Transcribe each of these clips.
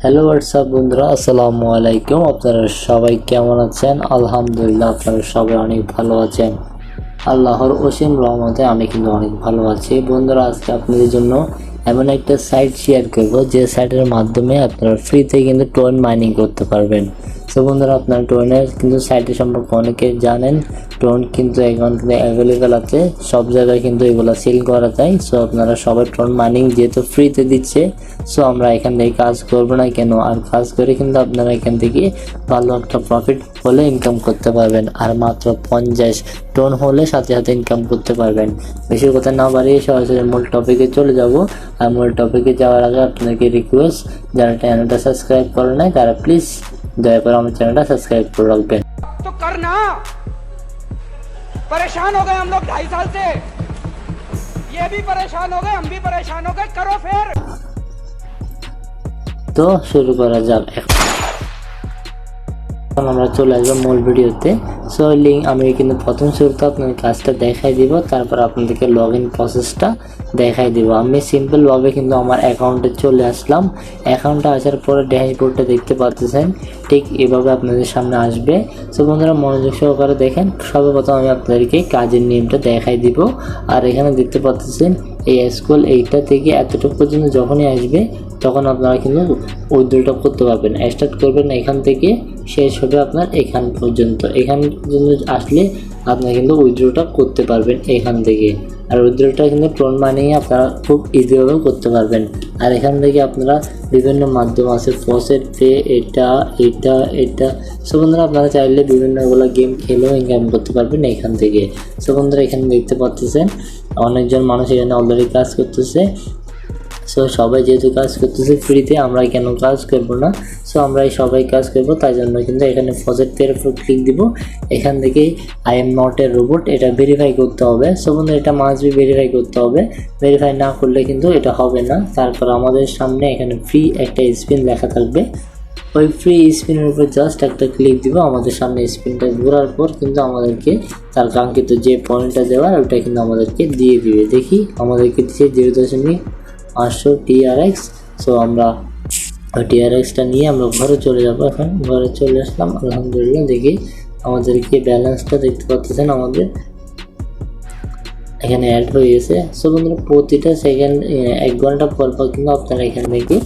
Hello WhatsApp বন্ধুরা, আসসালামু আলাইকুম। আপনারা সবাই কেমন আছেন? আলহামদুলিল্লাহ, আপনারা সবাই অনেক ভালো আছেন। আল্লাহর অসীম রহমতে আমি কিন্তু অনেক ভালো আছি। বন্ধুরা, আজকে আপনাদের জন্য এমন একটা সাইট শেয়ার করব যে সাইটের মাধ্যমে আপনারা ফ্রিতে কিন্তু টোয়েন মাইনিং করতে পারবেন। সো বন্ধুরা, আপনারা টোয়েনের কিন্তু সাইটের সম্পর্কে অনেকে জানেন। টোয়েন কিন্তু এখন কিন্তু অ্যাভেলেবেল আছে, সব জায়গায় কিন্তু এগুলো সেল করা যায়। সো আপনারা সবাই টোয়েন মাইনিং যেহেতু ফ্রিতে দিচ্ছে, সো আমরা এখান থেকে কাজ করবো না কেন, আর কাজ করে কিন্তু আপনারা এখান থেকে ভালো একটা প্রফিট হলে ইনকাম করতে পারবেন। আর মাত্র 50 টোন হলে সাথে সাথে ইনকাম করতে পারবেন। বেশি কথা না বাড়িয়ে সরাসরি মূল টপিকে চলে যাব। আর মূল টপিকে যাওয়ার আগে আপনাকে রিকোয়েস্ট, যারা চ্যানেলটা সাবস্ক্রাইব করে নাই তারা প্লিজ দয়া করে আমার চ্যানেলটা সাবস্ক্রাইব করে রাখবেন। तो करना परेशान हो गए हम लोग 2.5 साल से, ये भी परेशान हो गए, हम भी परेशान हो गए, करो फिर। তো শুরু করা যাক। আমরা চলে আসবো মূল ভিডিওতে। সো লিঙ্ক আমি কিন্তু প্রথম শুরুতে আপনাদের কাজটা দেখাই দিব, তারপর আপনাদেরকে লগ ইন প্রসেসটা দেখাই দিব। আমি সিম্পলভাবে কিন্তু আমার অ্যাকাউন্টে চলে আসলাম। অ্যাকাউন্টে আসার পরে ড্যাশবোর্ডটা দেখতে পাচ্ছেন, ঠিক এভাবে আপনাদের সামনে আসবে। সো বন্ধুরা, মনোযোগ সহকারে দেখেন। সর্বপ্রথম আমি আপনাদেরকে কাজের নিয়মটা দেখাই দিব। আর এখানে দেখতে পাচ্ছেন এই স্কুল এইটা থেকে এতটুকু পর্যন্ত যখনই আসবে তখন আপনারা কিন্তু উইথড্রটা করতে পারবেন। স্টার্ট করবেন এখান থেকে, শেষ হবে আপনার এখান পর্যন্ত। এখান পর্যন্ত আসলে আপনারা কিন্তু উইথড্রটা করতে পারবেন এখান থেকে। আর উইথড্রটা কিন্তু টোন মানিয়ে আপনারা খুব ইজিভাবে করতে পারবেন। আর এখান থেকে আপনারা বিভিন্ন মাধ্যম আছে, ফসেট পে, এটা এটা এটা। সো বন্ধুরা, আপনারা চাইলে বিভিন্নগুলো গেম খেলেও ইনকাম করতে পারবেন এখান থেকে। সো বন্ধুরা, এখানে দেখতে পাচ্ছেন অনেকজন মানুষ এখানে অলরেডি কাজ করতেছে। সো সবাই যেহেতু কাজ করতেছে ফ্রিতে, আমরা কেন কাজ করব না? সো আমরা সবাই কাজ করব, তাই জন্য কিন্তু এখানে প্রজেক্ট পের উপর ক্লিক দিব। এখান থেকে I am not a robot এটা ভেরিফাই করতে হবে। সো বন্ধু, এটা মাস্ট বি ভেরিফাই করতে হবে। ভেরিফাই না করলে কিন্তু এটা হবে না। তারপর আমাদের সামনে এখানে ফ্রি একটা স্পিন লেখা থাকবে, ওই ফ্রি স্পিনের উপর জাস্ট একটা ক্লিক দিব। আমাদের সামনে স্পিনটা ঘোরার পর কিন্তু আমাদেরকে তার কাঙ্ক্ষিত যে পয়েন্টটা দেওয়ার ওটা কিন্তু আমাদেরকে দিয়ে দিবে। দেখি আমাদেরকে দিচ্ছে 0.500 TRX। সো আমরা TRXটা নিয়ে আমরা ঘরে চলে যাবো। এখন ঘরে চলে আসলাম, আলহামদুলিল্লাহ। দেখি আমাদেরকে ব্যালেন্সটা দেখতে পাচ্ছেন আমাদের এখানে অ্যাড হয়ে গেছে। সো বন্ধুরা, প্রতিটা সেকেন্ড 1 ঘন্টা পর পর কিন্তু আপনারা এখান থেকে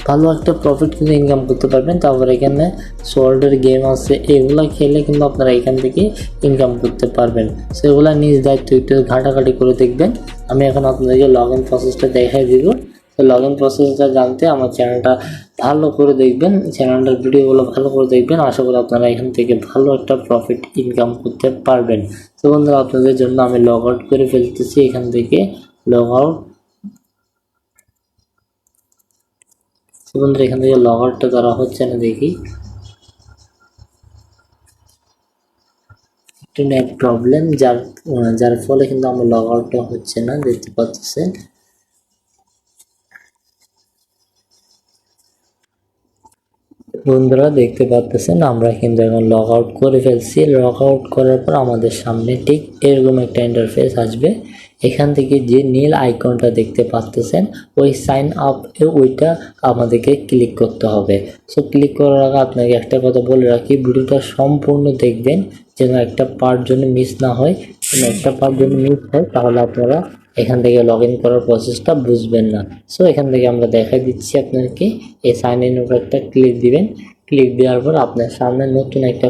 ভালো একটা প্রফিট কিন্তু ইনকাম করতে পারবেন। তারপর এখানে সোল্ডের গেম আছে, এগুলো খেলে কিন্তু আপনারা এখান থেকে ইনকাম করতে পারবেন। সেগুলো নিজ দায়িত্ব একটু ঘাটাঘাটি করে দেখবেন। আমি এখন আপনাদেরকে লগ ইন প্রসেসটা দেখাই দিব। তো লগ ইন প্রসেসটা জানতে আমার চ্যানেলটা ভালো করে দেখবেন, চ্যানেলটার ভিডিওগুলো ভালো করে দেখবেন। আশা করি আপনারা এখান থেকে ভালো একটা প্রফিট ইনকাম করতে পারবেন। তো বন্ধুরা, আপনাদের জন্য আমি লগ আউট করে ফেলতেছি। এখান থেকে লগ আউট। বন্ধুরা, এখান থেকে লগ আউটটা করা হচ্ছে না, দেখি একটু নেট প্রবলেম, যার ফলে কিন্তু আমার লগ আউটটা হচ্ছে না, দেখতে পাচ্ছেন। বন্ধুরা, দেখতে পাচ্ছেন আমরা কিন্তু এখন লগ আউট করে ফেলছি। লগ আউট করার পর আমাদের সামনে ঠিক এরকম একটা ইন্টারফেস আসবে। এখান থেকে যে নীল আইকনটা দেখতে পাচ্ছেন, ওই সাইন আপ ওইটা আমাদেরকে ক্লিক করতে হবে। সো ক্লিক করার আগে আপনাকে একটা কথা বলে রাখি, ভিডিওটা সম্পূর্ণ দেখবেন যেন একটা পার্ট জন্য মিস না হয়। একটা পার্ট জন্য মিস হয় তাহলে আপনারা এখান থেকে লগ ইন করার প্রসেসটা বুঝবেন না। সো এখান থেকে আমরা দেখাই দিচ্ছি আপনাদেরকে। এই সাইন ইন উপর একটা ক্লিক দিবেন। ক্লিক দেওয়ার পর আপনার সামনে নতুন একটা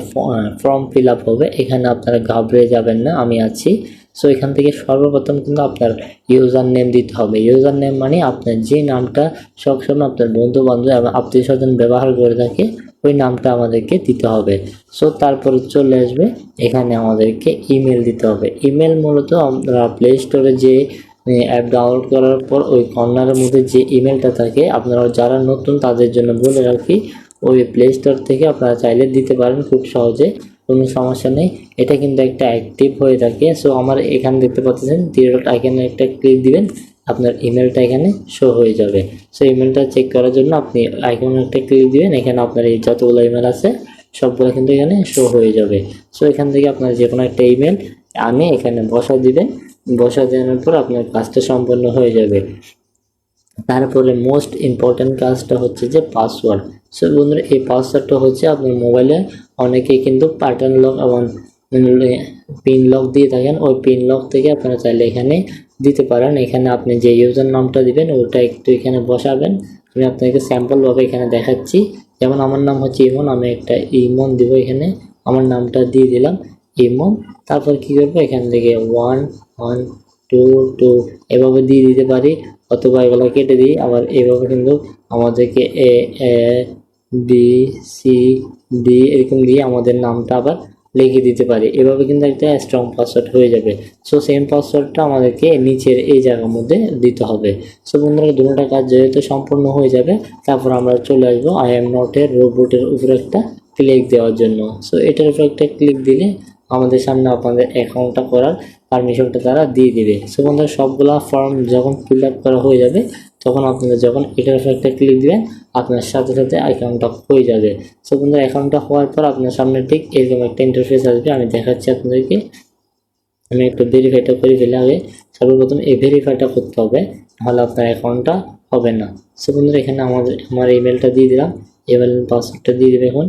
ফর্ম ফিল আপ হবে। এখানে আপনারা ঘাবড়ে যাবেন না, আমি আছি। সো এখান থেকে সর্বপ্রথম কিন্তু আপনার ইউজার নেম দিতে হবে। ইউজার নেম মানে আপনার যে নামটা সবসময় আপনার বন্ধু বান্ধব এবং আত্মীয় স্বজন ব্যবহার করে থাকে, ওই নামটা আমাদেরকে দিতে হবে। সো তারপরে চলে আসবে এখানে আমাদেরকে ইমেল দিতে হবে। ইমেল মূলত আমরা প্লে স্টোরে যে অ্যাপ ডাউনলোড করার পর ওই কর্নারের মধ্যে যে ইমেলটা থাকে, আপনারা যারা নতুন তাদের জন্য বলে রাখি, ওই প্লে স্টোর থেকে আপনারা চাইলে দিতে পারেন খুব সহজে, কোনো সমস্যা নেই। এটা কিন্তু একটা অ্যাক্টিভ হয়ে থাকে। সো আমার এখানে দেখতে পাচ্ছেন 3 ডট আইকনে একটা ক্লিক দিবেন, আপনার ইমেলটা এখানে শো হয়ে যাবে। সো ইমেলটা চেক করার জন্য আপনি আইকনে একটা ক্লিক দিবেন, এখানে আপনার এই যতগুলো ইমেল আছে সবগুলো কিন্তু এখানে শো হয়ে যাবে। সো এখান থেকে আপনার যে কোনো একটা ইমেল আনে এখানে বসা দিবেন। বসা দেওয়ার পর আপনার কাজটা সম্পন্ন হয়ে যাবে। তারপরে মোস্ট ইম্পর্টেন্ট কাজটা হচ্ছে যে পাসওয়ার্ড। সো বন্ধুরা এই পাসওয়ার্ডটা হচ্ছে আপনার মোবাইলে অনেকেই কিন্তু প্যাটার্ন লক এবং পিন লক দিয়ে থাকেন, ওই পিন লক থেকে আপনারা চাইলে এখানে দিতে পারেন। এখানে আপনি যে ইউজার নামটা দিবেন ওটা একটু এখানে বসাবেন। আমি আপনাকে স্যাম্পলভাবে এখানে দেখাচ্ছি। যেমন আমার নাম হচ্ছে ইমন, আমি একটা ইমন দিব, এখানে আমার নামটা দিয়ে দিলাম ইমন। তারপর কি করবো, এখান থেকে 1 1 2 2 এভাবে দিয়ে দিতে পারি, অথবা এগুলো কেটে দিই। আবার এভাবে কিন্তু আমাদেরকে এ বি সি ডি এরকম দিয়ে আমাদের নামটা আবার লিখে দিতে পারি। এভাবে কিন্তু একটা স্ট্রং পাসওয়ার্ড হয়ে যাবে। সো সেম পাসওয়ার্ডটা আমাদেরকে নিচের এই জায়গার মধ্যে দিতে হবে। সো বন্ধুরা দুটোটা কাজ যেহেতু সম্পূর্ণ হয়ে যাবে, তারপর আমরা চলে আসবো আই এম নট এর রোবটের উপরে একটা ক্লিক দেওয়ার জন্য। সো এটার উপর একটা ক্লিক দিলে আমাদের সামনে আপনাদের অ্যাকাউন্টটা করার পারমিশনটা তারা দিয়ে দিবে। সো বন্ধুরা সবগুলা ফর্ম যখন ফিল আপ করা হয়ে যাবে, তখন আপনাদের যখন এটার উপর একটা ক্লিক দিবেন, আপনার সাথে সাথে অ্যাকাউন্টটা হয়ে যাবে। সো বন্ধুরা অ্যাকাউন্টটা হওয়ার পর আপনার সামনে ঠিক এরকম একটা ইন্টারফেস আসবে। আমি দেখাচ্ছি আপনাদেরকে। আমি একটু ভেরিফাইটা করে ফেলে আগে। সর্বপ্রথম এই ভেরিফাইটা করতে হবে, নাহলে আপনার অ্যাকাউন্টটা হবে না। সো বন্ধুরা এখানে আমার ইমেলটা দিয়ে দিলাম, ইমেল পাসওয়ার্ডটা দিয়ে দেবে। এখন